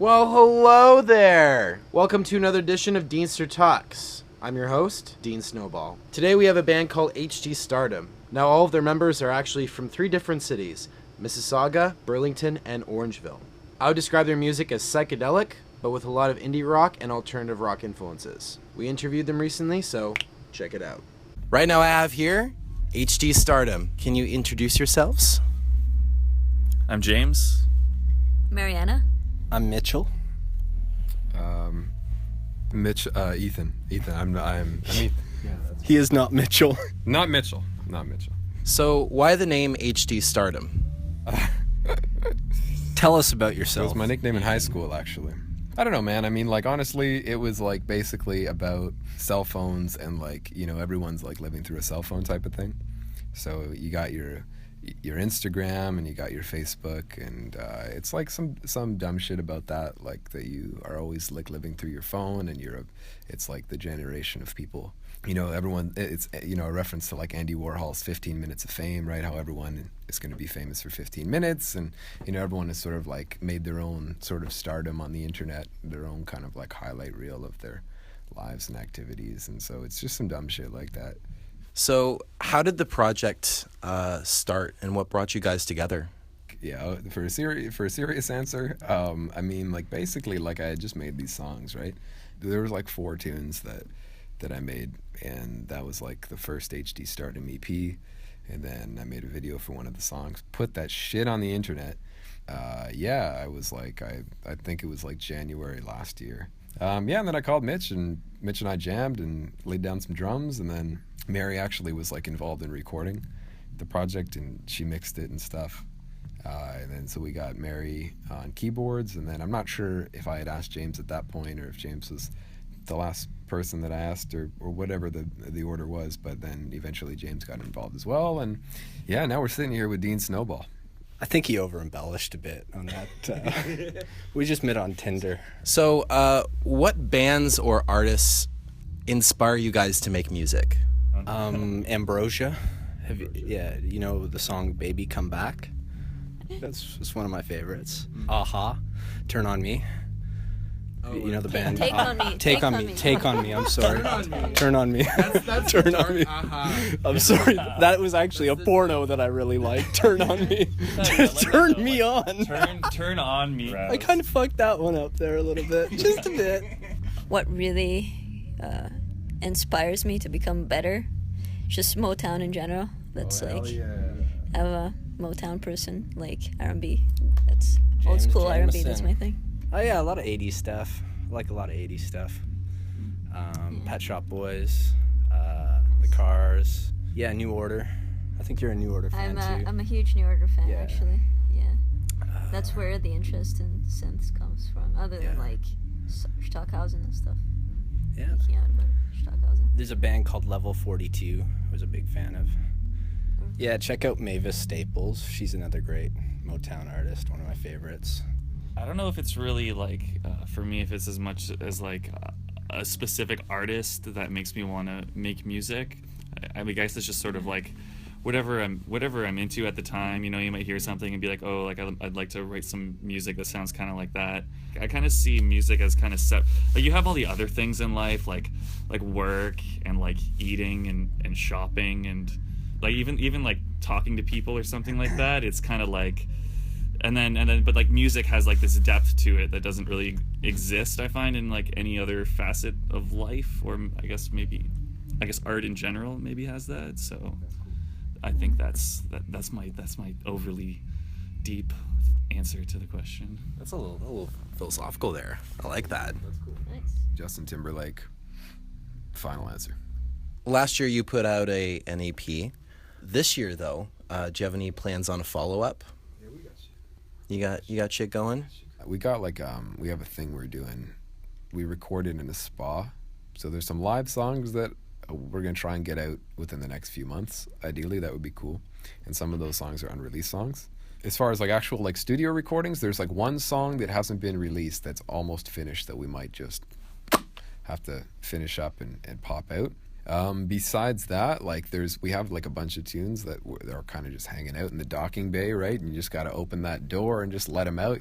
Well, hello there! Welcome to another edition of Deanster Talks. I'm your host, Dean Snowball. Today we have a band called Stardom. Now all of their members are actually from 3 different cities, Mississauga, Burlington, and Orangeville. I would describe their music as psychedelic, but with a lot of indie rock and alternative rock influences. We interviewed them recently, so check it out. Right now I have here Stardom. Can you introduce yourselves? I'm James. Mariana. I'm Mitchell. Ethan. I'm Ethan. He is not Mitchell. Not Mitchell. So why the name Stardom? Tell us about It yourself. was my nickname in high school, actually. I don't know, man. I mean, honestly, it was, basically about cell phones and, everyone's, living through a cell phone type of thing. So you got your Instagram and you got your Facebook, and it's, some dumb shit about that, that you are always, living through your phone, and it's, the generation of people. Everyone, it's, a reference to, Andy Warhol's 15 Minutes of Fame, right? How everyone is going to be famous for 15 minutes, and, everyone has sort of, made their own sort of stardom on the internet, their own kind of, highlight reel of their lives and activities, and so it's just some dumb shit like that. So how did the project start, and what brought you guys together? Yeah, for a serious answer, I mean, basically, I had just made these songs, right? There was 4 tunes that I made, and that was the first HD Stardom EP, and then I made a video for one of the songs, put that shit on the internet. I was I think it was January last year. And then I called Mitch and I jammed and laid down some drums, and then Mary actually was involved in recording the project, and she mixed it and stuff. And then so we got Mary on keyboards, and then I'm not sure if I had asked James at that point or if James was the last person that I asked or whatever the order was, but then eventually James got involved as well, and yeah, now we're sitting here with Dean Snowball. I think he over-embellished a bit on that. We just met on Tinder. So what bands or artists inspire you guys to make music? Ambrosia. You know the song Baby Come Back? That's one of my favorites. Aha. Turn on Me. You know the band. Take on Me. Take on Me. Take on Me. I'm sorry. Turn on Me. That's Turn on Me. I'm sorry. That was actually a porno that I really liked. Turn on Me. Just turn me on. Turn on me. I kind of fucked that one up there a little bit. Just a bit. What really inspires me to become better? Just Motown in general. That's I'm a Motown person, R&B. That's old school R&B. That's my thing. Oh yeah, a lot of 80s stuff. I like a lot of 80s stuff. Pet Shop Boys, The Cars. Yeah, New Order. I think you're a New Order fan too. I'm a huge New Order fan, actually. Yeah. That's where the interest in synths comes from, other than Stockhausen and stuff. Yeah. Stockhausen. There's a band called Level 42 I was a big fan of. Yeah, check out Mavis Staples. She's another great Motown artist, one of my favorites. I don't know if it's really for me, if it's as much as a specific artist that makes me want to make music. I guess it's just sort of whatever I'm into at the time. You might hear something and be like, oh, I'd like to write some music that sounds kind of like that. I kind of see music as kind of set. You have all the other things in life, like work and eating and shopping and even talking to people or something like that. It's kind of and then but music has this depth to it that doesn't really exist, I find, in any other facet of life, or I guess art in general maybe has that. So I think that's my overly deep answer to the question. That's a little philosophical there. I like that. That's cool. Nice. Justin Timberlake. Final answer. Last year you put out an EP. This year though, do you have any plans on a follow-up? Yeah, we got shit. You got shit going? We got we have a thing we're doing. We recorded in a spa, so there's some live songs that we're gonna try and get out within the next few months. Ideally, that would be cool. And some of those songs are unreleased songs. As far as actual studio recordings, there's one song that hasn't been released that's almost finished that we might just have to finish up and pop out. Besides that, we have a bunch of tunes that are kind of just hanging out in the docking bay, right? And you just got to open that door and just let them out,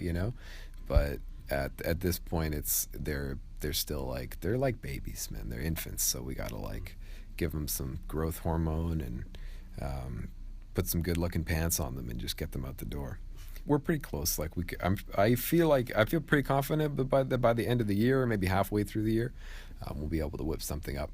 But at this point, they're still like they're like babies, man. They're infants, so we gotta like give them some growth hormone and put some good looking pants on them and just get them out the door. We're pretty close. Like I feel pretty confident, but by the end of the year, or maybe halfway through the year, we'll be able to whip something up.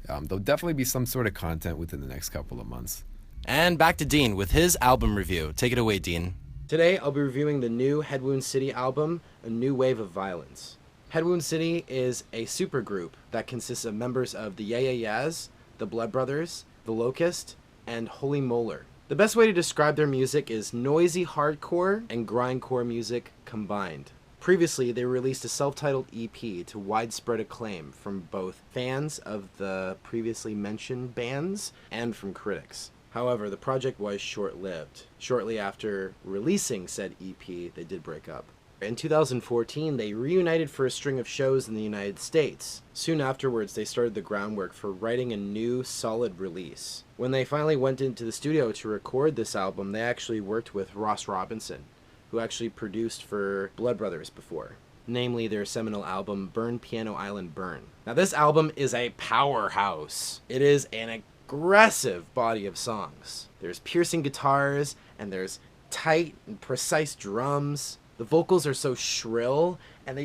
There'll definitely be some sort of content within the next couple of months. And back to Dean with his album review. Take it away, Dean. Today, I'll be reviewing the new Head Wound City album, A New Wave of Violence. Head Wound City is a supergroup that consists of members of the Yeah Yeah Yeahs, the Blood Brothers, the Locust, and Holy Molar. The best way to describe their music is noisy hardcore and grindcore music combined. Previously, they released a self-titled EP to widespread acclaim from both fans of the previously mentioned bands and from critics. However, the project was short-lived. Shortly after releasing said EP, they did break up. In 2014, they reunited for a string of shows in the United States. Soon afterwards, they started the groundwork for writing a new, solid release. When they finally went into the studio to record this album, they actually worked with Ross Robinson, who actually produced for Blood Brothers before, namely their seminal album, Burn Piano Island Burn. Now, this album is a powerhouse. It is an aggressive body of songs. There's piercing guitars, and there's tight and precise drums. The vocals are so shrill, and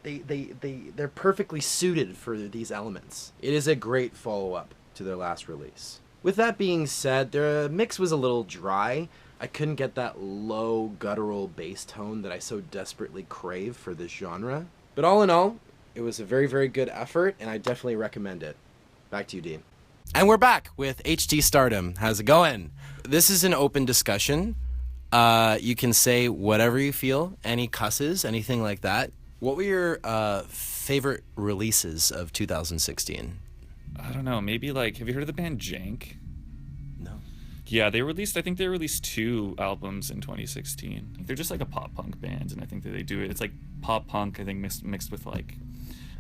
they're perfectly suited for these elements. It is a great follow-up to their last release. With that being said, their mix was a little dry. I couldn't get that low guttural bass tone that I so desperately crave for this genre. But all in all, it was a very, very good effort, and I definitely recommend it. Back to you, Dean. And we're back with HT Stardom. How's it going? This is an open discussion. You can say whatever you feel, any cusses, anything like that. What were your favorite releases of 2016? I don't know. Maybe like, have you heard of the band Jank? No. Yeah, I think they released 2 albums in 2016. They're just like a pop punk band, and I think that they do it. It's like pop punk, I think, mixed with like,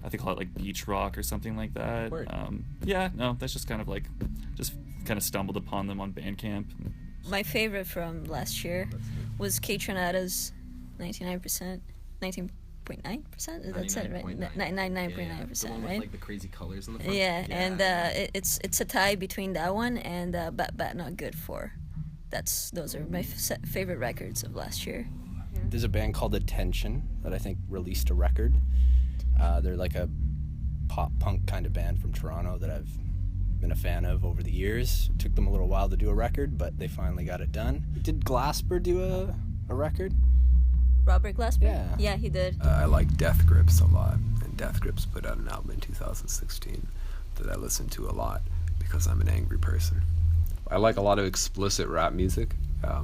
I think call it like beach rock or something like that. Word. Yeah, no, that's just kind of like, just kind of stumbled upon them on Bandcamp. My favorite from last year was K-Tronada's 99%, 19.9%? That's it, right? 99.9%, right? Like the crazy colors on the front. Yeah, and it's a tie between that one and Bat Not Good 4. Those are my favorite records of last year. There's a band called Attention that I think released a record. They're like a pop punk kind of band from Toronto that I've been a fan of over the years. It took them a little while to do a record, but they finally got it done. Did Glasper do a record? Robert Glasper? Yeah, he did. I like Death Grips a lot, and Death Grips put out an album in 2016 that I listened to a lot because I'm an angry person. I like a lot of explicit rap music,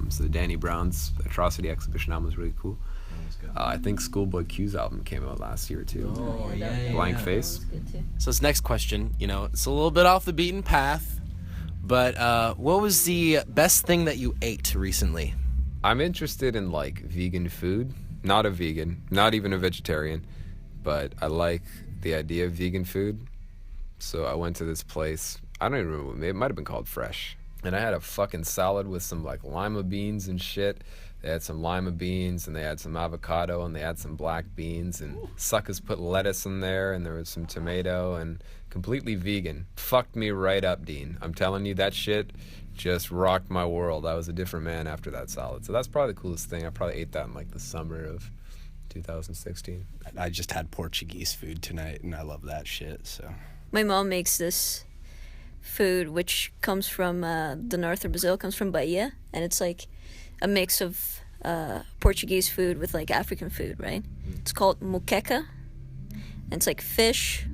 so Danny Brown's Atrocity Exhibition album was really cool. I think Schoolboy Q's album came out last year too. Oh, yeah. Blank Face. So this next question, it's a little bit off the beaten path, but what was the best thing that you ate recently? I'm interested in like vegan food. Not a vegan, not even a vegetarian, but I like the idea of vegan food. So I went to this place, I don't even remember, it might have been called Fresh. And I had a fucking salad with some like lima beans and shit. They had some lima beans, and they had some avocado, and they had some black beans, and suckers put lettuce in there, and there was some tomato, and completely vegan. Fucked me right up, Dean. I'm telling you, that shit just rocked my world. I was a different man after that salad. So that's probably the coolest thing. I probably ate that in like the summer of 2016. I just had Portuguese food tonight, and I love that shit, so. My mom makes this food which comes from the north of Brazil, comes from Bahia, and it's like a mix of Portuguese food with like African food, right? It's called moqueca, and it's like fish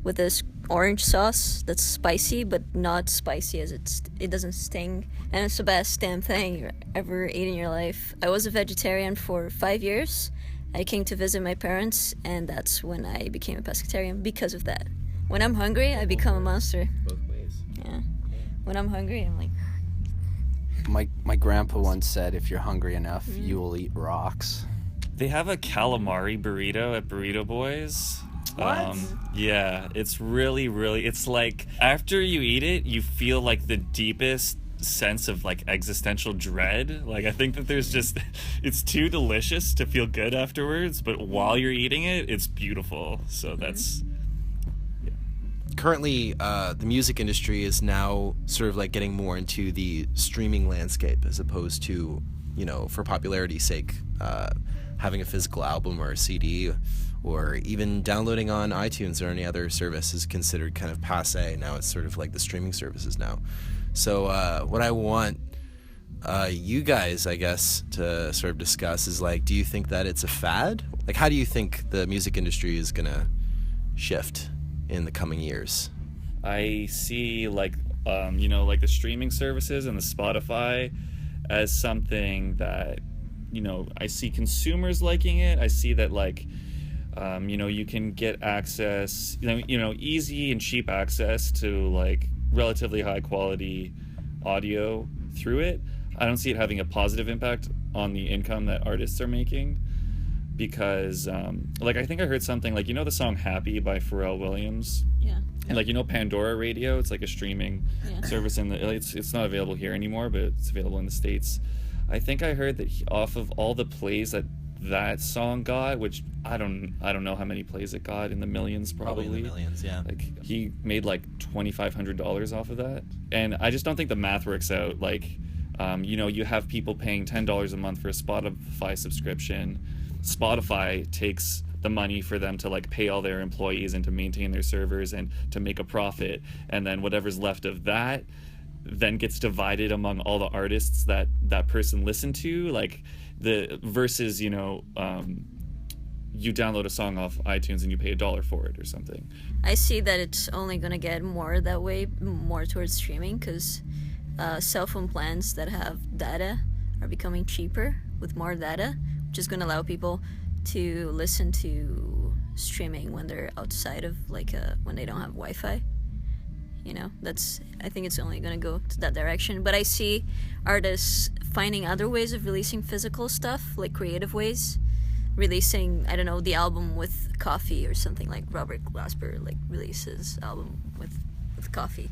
with this orange sauce that's spicy but not spicy as it doesn't sting, and it's the best damn thing you ever ate in your life. I was a vegetarian for 5 years. I came to visit my parents, and that's when I became a pescatarian because of that. When I'm hungry, I become a monster. Both ways. Yeah. When I'm hungry, I'm like... My grandpa once said, if you're hungry enough, you will eat rocks. They have a calamari burrito at Burrito Boys. What? Yeah, it's really, really, it's like after you eat it, you feel like the deepest sense of like existential dread. Like I think that there's just it's too delicious to feel good afterwards, but while you're eating it, it's beautiful. So that's currently the music industry is now sort of like getting more into the streaming landscape as opposed to, you know, for popularity's sake, having a physical album or a CD or even downloading on iTunes or any other service is considered kind of passe. Now it's sort of like the streaming services now. So what I want you guys, I guess, to sort of discuss is like, do you think that it's a fad? Like, how do you think the music industry is going to shift in the coming years? I see like like the streaming services and the Spotify as something that, you know, I see consumers liking it. I see that like you can get access, easy and cheap access to like relatively high quality audio through it. I don't see it having a positive impact on the income that artists are making. Because, I think I heard something like, the song Happy by Pharrell Williams? Yeah. And, Pandora Radio, it's like a streaming service. It's not available here anymore, but it's available in the States. I think I heard that off of all the plays that song got, which I don't know how many plays it got, in the millions probably. In the millions, yeah. Like, he made like $2,500 off of that. And I just don't think the math works out. Like, you have people paying $10 a month for a Spotify subscription. Spotify takes the money for them to like pay all their employees and to maintain their servers and to make a profit, and then whatever's left of that then gets divided among all the artists that person listened to, like the versus you download a song off iTunes and you pay $1 for it or something. I see that it's only gonna get more that way, more towards streaming, because cell phone plans that have data are becoming cheaper with more data, which is going to allow people to listen to streaming when they're outside of when they don't have Wi-Fi. I think it's only going to go to that direction. But I see artists finding other ways of releasing physical stuff, like creative ways, releasing, I don't know, the album with coffee or something, like Robert Glasper releases album with coffee.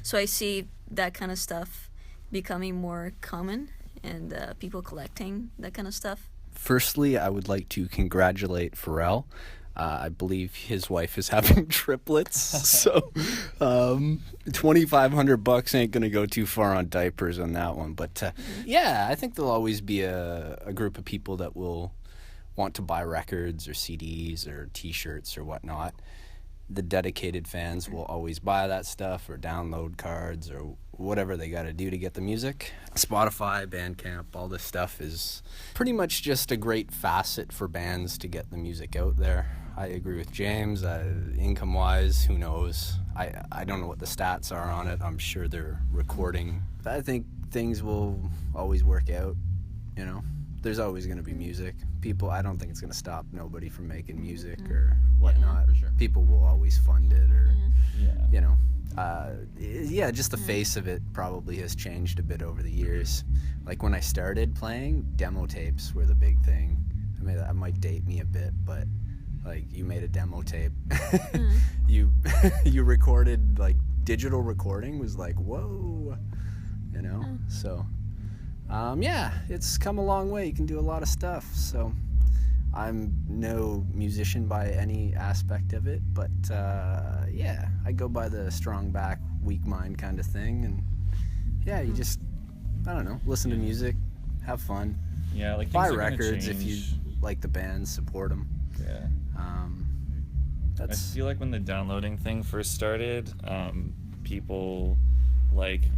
So I see that kind of stuff becoming more common, and people collecting that kind of stuff. Firstly, I would like to congratulate Pharrell. I believe his wife is having triplets, so $2,500 ain't gonna go too far on diapers on that one. But I think there'll always be a group of people that will want to buy records or CDs or T-shirts or whatnot. The dedicated fans will always buy that stuff or download cards or whatever they got to do to get the music. Spotify, Bandcamp, all this stuff is pretty much just a great facet for bands to get the music out there. I agree with James. Income-wise, who knows? I don't know what the stats are on it. I'm sure they're recording. I think things will always work out, There's always going to be music. I don't think it's going to stop nobody from making music or whatnot. For sure. People will always fund it or, just the face of it probably has changed a bit over the years. Like when I started playing, demo tapes were the big thing. I mean, that might date me a bit, but like you made a demo tape. You recorded, like digital recording was like, whoa, So, it's come a long way. You can do a lot of stuff. So I'm no musician by any aspect of it, but I go by the strong back, weak mind kind of thing, and you just, I don't know, listen to music, have fun, buy records if you like the band, support them. I feel like when the downloading thing first started, people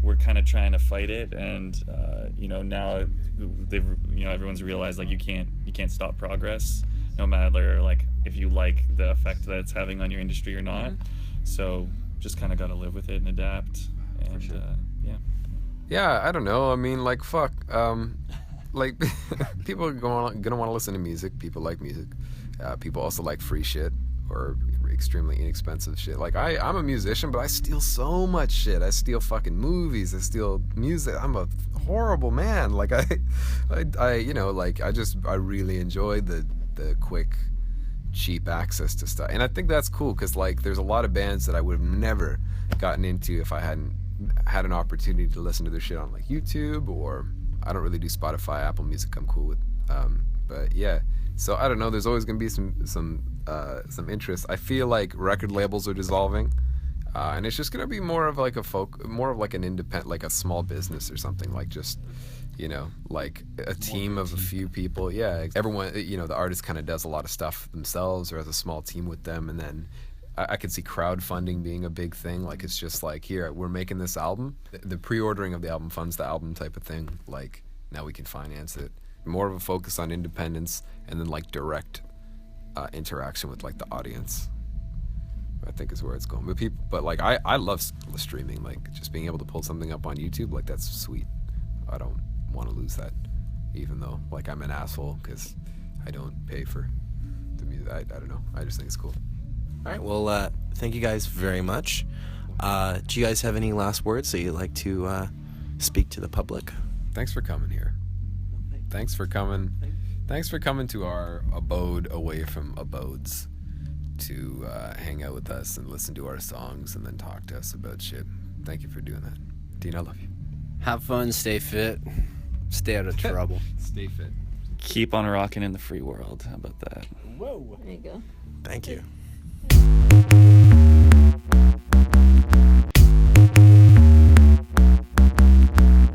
we're kind of trying to fight it, and now everyone's realized you can't stop progress, no matter if you like the effect that it's having on your industry or not. So just kind of got to live with it and adapt. And sure. I don't know. I mean, fuck. People are gonna want to listen to music. People like music. People also like free shit or extremely inexpensive shit. I'm a musician, but I steal so much shit. I steal fucking movies. I steal music. I'm a horrible man. I really enjoy the quick, cheap access to stuff, and I think that's cool because there's a lot of bands that I would have never gotten into if I hadn't had an opportunity to listen to their shit on like YouTube, or I don't really do Spotify, Apple Music. I'm cool with, but yeah. So I don't know. There's always gonna be some interest. I feel like record labels are dissolving, and it's just gonna be more of like more of like an independent, like a small business or something, like just, you know, like a team of a few people. Yeah, everyone, you know, the artist kind of does a lot of stuff themselves or has a small team with them, and then I could see crowdfunding being a big thing. Like it's just like, here, we're making this album. The pre-ordering of the album funds the album type of thing. Like now we can finance it. More of a focus on independence and then like direct interaction with like the audience, I think is where it's going. But like I love streaming, like just being able to pull something up on YouTube, like that's sweet. I don't want to lose that, even though like I'm an asshole because I don't pay for the music. I don't know. I just think it's cool. All right. Well, thank you guys very much. Do you guys have any last words that you'd like to speak to the public? Thanks for coming here. Thanks for coming. Thanks for coming to our abode away from abodes to hang out with us and listen to our songs and then talk to us about shit. Thank you for doing that. Dean, I love you. Have fun, stay fit, stay out of trouble. Stay fit. Keep on rocking in the free world. How about that? There you go. Thank you.